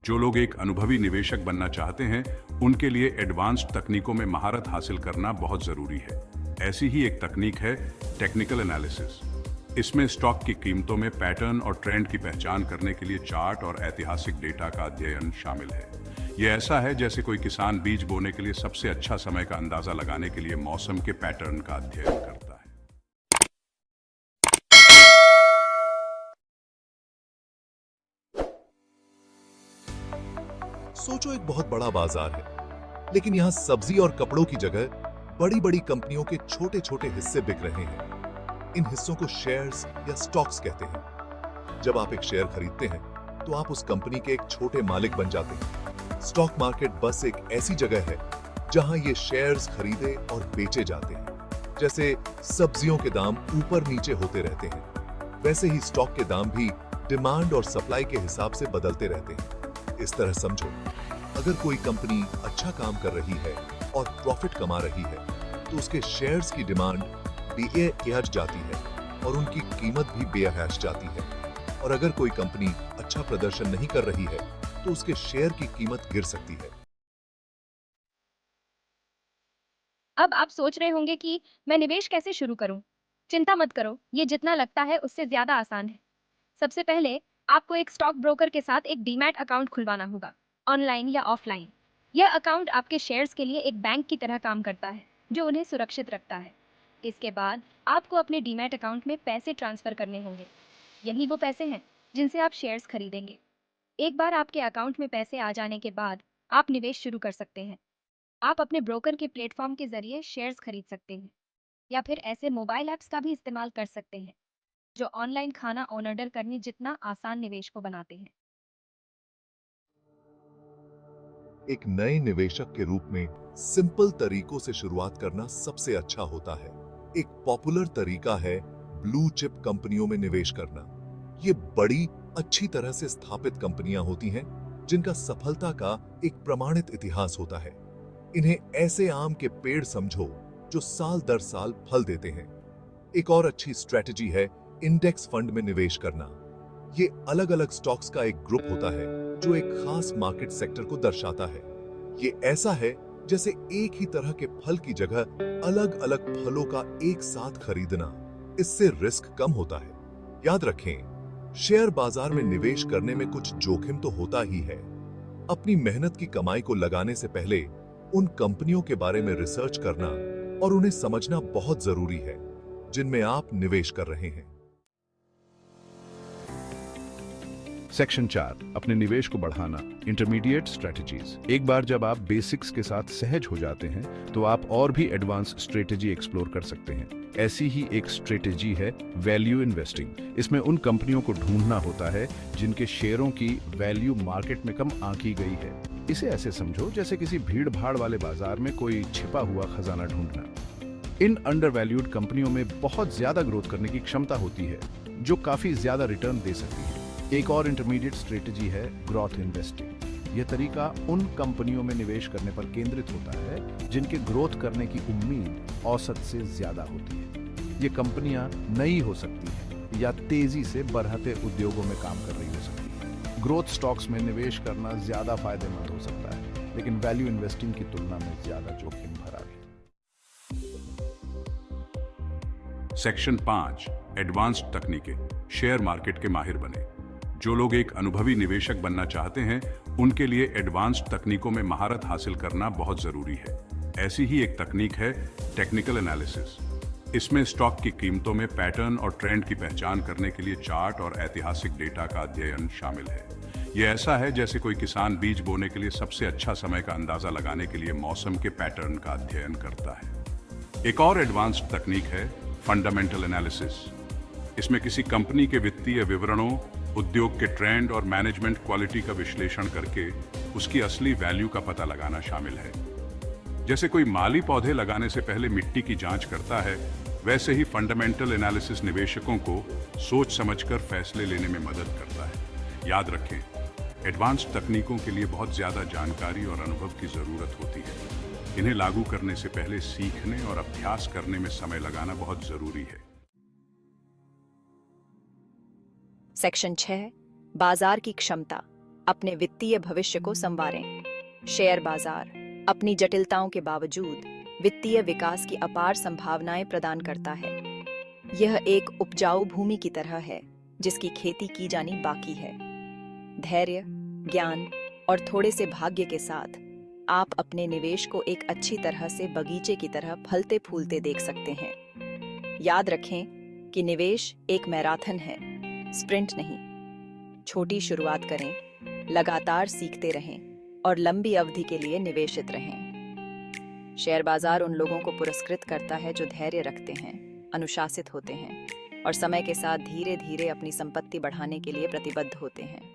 जो लोग एक अनुभवी निवेशक बनना चाहते हैं, उनके लिए एडवांस्ड तकनीकों में महारत हासिल करना बहुत जरूरी है। ऐसी ही एक तकनीक है टेक्निकल एनालिसिस। इसमें स्टॉक की कीमतों में पैटर्न और ट्रेंड की पहचान करने के लिए चार्ट और ऐतिहासिक डेटा का अध्ययन शामिल है। यह ऐसा है जैसे कोई किसान बीज बोने के लिए सबसे अच्छा समय का अंदाजा लगाने के लिए मौसम के पैटर्न का अध्ययन करता है। सोचो, एक बहुत बड़ा बाजार है, लेकिन यहाँ सब्जी और कपड़ों की जगह बड़ी बड़ी कंपनियों के छोटे छोटे हिस्से बिक रहे हैं। इन हिस्सों को शेयर्स या स्टॉक्स कहते हैं। जब आप एक शेयर खरीदते हैं तो आप उस कंपनी के एक छोटे मालिक बन जाते हैं। स्टॉक मार्केट बस एक ऐसी जगह है जहां ये शेयर्स खरीदे और बेचे जाते हैं। जैसे सब्जियों के दाम ऊपर नीचे होते रहते हैं, वैसे ही स्टॉक के दाम भी डिमांड और सप्लाई के हिसाब से बदलते रहते हैं। इस तरह समझो, अगर कोई कंपनी अच्छा काम कर रही है और प्रॉफिट कमा रही है तो उसके शेयर्स की डिमांड बेअहद जाती है और उनकी कीमत भी बेअहद जाती है। और अगर कोई कंपनी अच्छा प्रदर्शन नहीं कर रही है तो उसके शेयर की कीमत गिर सकती है। अब आप सोच रहे होंगे कि मैं निवेश कैसे शुरू करूं? चिंता मत करो, ये जितना लगता है उससे ज्यादा आसान है। सबसे पहले आपको एक स्टॉक ब्रोकर के साथ एक डीमैट अकाउंट खुलवाना होगा, ऑनलाइन या ऑफलाइन। यह अकाउंट आपके शेयर्स के लिए एक बैंक की तरह काम करता है, जो उन्हें सुरक्षित रखता है। इसके बाद आपको अपने डीमैट अकाउंट में पैसे ट्रांसफर करने होंगे। यही वो पैसे हैं जिनसे आप शेयर्स खरीदेंगे। एक बार आपके अकाउंट में पैसे आ जाने के बाद आप निवेश शुरू कर सकते हैं। आप अपने ब्रोकर के प्लेटफॉर्म के जरिए शेयर्स खरीद सकते हैं, या फिर ऐसे मोबाइल ऐप्स का भी इस्तेमाल कर सकते हैं जो ऑनलाइन खाना ऑर्डर करने जितना आसान निवेश को बनाते हैं। एक नए निवेशक के रूप में सिंपल तरीकों से शुरुआत करना सबसे अच्छा होता है। एक पॉपुलर तरीका है ब्लू चिप कंपनियों में निवेश करना। ये बड़ी, अच्छी तरह से स्थापित कंपनियां होती हैं जिनका सफलता का एक प्रमाणित इतिहास होता है। इन्हें ऐसे आम के पेड़ समझो जो साल दर साल फल देते हैं। एक और अच्छी स्ट्रेटजी है इंडेक्स फंड में निवेश करना। ये अलग अलग स्टॉक्स का एक ग्रुप होता है जो एक खास मार्केट सेक्टर को दर्शाता है। ये ऐसा है जैसे एक ही तरह के फल की जगह अलग अलग फलों का एक साथ खरीदना। इससे रिस्क कम होता है। याद रखें, शेयर बाजार में निवेश करने में कुछ जोखिम तो होता ही है। अपनी मेहनत की कमाई को लगाने से पहले उन कंपनियों के बारे में रिसर्च करना और उन्हें समझना बहुत जरूरी है जिनमें आप निवेश कर रहे हैं। सेक्शन 4, अपने निवेश को बढ़ाना, इंटरमीडिएट स्ट्रेटजीज। एक बार जब आप बेसिक्स के साथ सहज हो जाते हैं तो आप और भी एडवांस स्ट्रेटजी एक्सप्लोर कर सकते हैं। ऐसी ही एक स्ट्रेटजी है वैल्यू इन्वेस्टिंग। इसमें उन कंपनियों को ढूंढना होता है जिनके शेयरों की वैल्यू मार्केट में कम आंकी गई है। इसे ऐसे समझो जैसे किसी भीड़ भाड़ वाले बाजार में कोई छिपा हुआ खजाना ढूंढना। इन अंडरवैल्यूड कंपनियों में बहुत ज्यादा ग्रोथ करने की क्षमता होती है जो काफी ज्यादा रिटर्न दे सकती है। एक और इंटरमीडिएट स्ट्रेटजी है ग्रोथ इन्वेस्टिंग। यह तरीका उन कंपनियों में निवेश करने पर केंद्रित होता है जिनके ग्रोथ करने की उम्मीद औसत से ज्यादा होती है। ये कंपनियां नई हो सकती हैं या तेजी से बढ़ते उद्योगों में काम कर रही हो सकती है। ग्रोथ स्टॉक्स में निवेश करना ज्यादा फायदेमंद हो सकता है, लेकिन वैल्यू इन्वेस्टिंग की तुलना में ज्यादा जोखिम भरा भी। सेक्शन 5, एडवांस्ड तकनीकें। शेयर मार्केट के माहिर बने। जो लोग एक अनुभवी निवेशक बनना चाहते हैं, उनके लिए एडवांस्ड तकनीकों में महारत हासिल करना बहुत जरूरी है। ऐसी ही एक तकनीक है टेक्निकल एनालिसिस। इसमें स्टॉक की कीमतों में पैटर्न और ट्रेंड की पहचान करने के लिए चार्ट और ऐतिहासिक डेटा का अध्ययन शामिल है। यह ऐसा है जैसे कोई किसान बीज बोने के लिए सबसे अच्छा समय का अंदाजा लगाने के लिए मौसम के पैटर्न का अध्ययन करता है। एक और एडवांस्ड तकनीक है फंडामेंटल एनालिसिस। इसमें किसी कंपनी के वित्तीय विवरणों, उद्योग के ट्रेंड और मैनेजमेंट क्वालिटी का विश्लेषण करके उसकी असली वैल्यू का पता लगाना शामिल है। जैसे कोई माली पौधे लगाने से पहले मिट्टी की जांच करता है, वैसे ही फंडामेंटल एनालिसिस निवेशकों को सोच समझकर फैसले लेने में मदद करता है। याद रखें, एडवांस तकनीकों के लिए बहुत ज्यादा जानकारी और अनुभव की जरूरत होती है। इन्हें लागू करने से पहले सीखने और अभ्यास करने में समय लगाना बहुत जरूरी है। सेक्शन 6, बाजार की क्षमता। अपने वित्तीय भविष्य को संवारें। शेयर बाजार अपनी जटिलताओं के बावजूद वित्तीय विकास की अपार संभावनाएं प्रदान करता है। यह एक उपजाऊ भूमि की तरह है जिसकी खेती की जानी बाकी है। धैर्य, ज्ञान और थोड़े से भाग्य के साथ आप अपने निवेश को एक अच्छी तरह से बगीचे की तरह फलते फूलते देख सकते हैं। याद रखें कि निवेश एक मैराथन है, स्प्रिंट नहीं। छोटी शुरुआत करें, लगातार सीखते रहें और लंबी अवधि के लिए निवेशित रहें। शेयर बाजार उन लोगों को पुरस्कृत करता है जो धैर्य रखते हैं, अनुशासित होते हैं और समय के साथ धीरे धीरे अपनी संपत्ति बढ़ाने के लिए प्रतिबद्ध होते हैं।